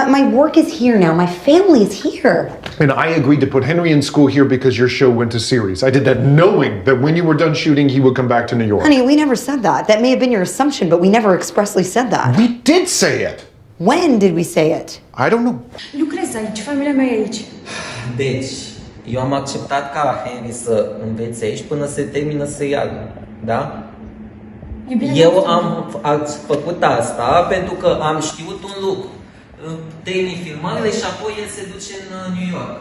My work is here now. My family is here. And I agreed to put Henry in school here because your show went to series. I did that knowing that when you were done shooting, he would come back to New York. Honey, we never said that. That may have been your assumption, but we never expressly said that. We did say it. When did we say it? I don't know. Lucrez aici, familia mea e aici. Deci, eu am acceptat ca Henry să învețe aici până se termină serialul, da? Eu am făcut asta pentru că am știut un lucru. Termin filmările și apoi el se duce în New York.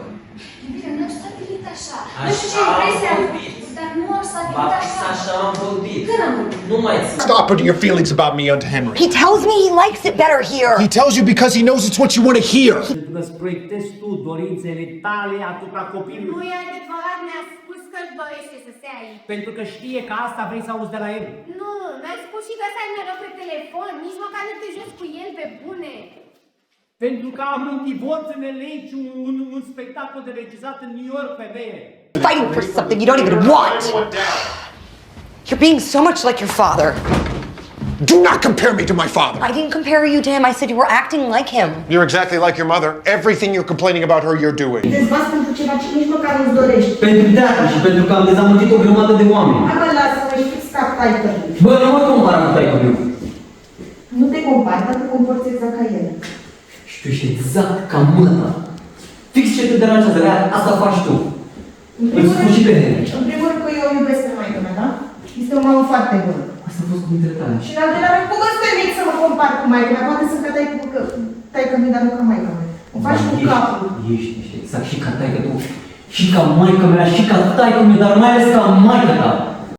Iubire, nu s-a stabilit așa. Nu știu ce impresia am avut, dar nu s-a stabilit așa. Așa am vorbit. Când am vorbit? Nu mai țin. Stop putting your feelings about me onto Henry. He tells me he likes it better here. He tells you because he knows it's what you want to hear. Pentru că îți proiectezi tu dorințele tale asupra copilului. Nu e adevărat, mi-a spus că își dorește să stea aici. Pentru că știe că asta vrei să auzi de la el. Nu, mi-a spus și că să ai noroc pe telefon, nici măcar nu te joci cu el pe bune. Pentru că am un divorț în LA și un spectacol de regizat în New York, femeie. Fighting for something you don't even want. You're being so much like your father. Do not compare me to my father. I didn't compare you to him. I said you were acting like him. You're exactly like your mother. Everything you're complaining about her, you're doing. Dezbați pentru ceva ce nici măcar nu-ți dorești. Pentru teatru și pentru că am dezamăgit o grămadă de oameni. Hai bă, lasă-mă și fix ca taică. Bă, nu mă compara cu taică meu. Nu te compari, dar te comporți exact ca el. Și tu ești exact ca mâna. Fix ce te deranjează, asta faci tu. Îl spun și pe Henry. În primul rând că eu o iubesc pe maică mea, da? Este o mamă foarte bună. Asta a fost cuvintele tale. Și în al doilea rând, cum îți permit să mă compar cu maică mea? Poate sunt ca taică mea, dar nu ca maică mea. O faci cu capul. Ești exact și ca taică tu. Și ca maică mea, și ca taică mea, dar mai ales ca maică ta.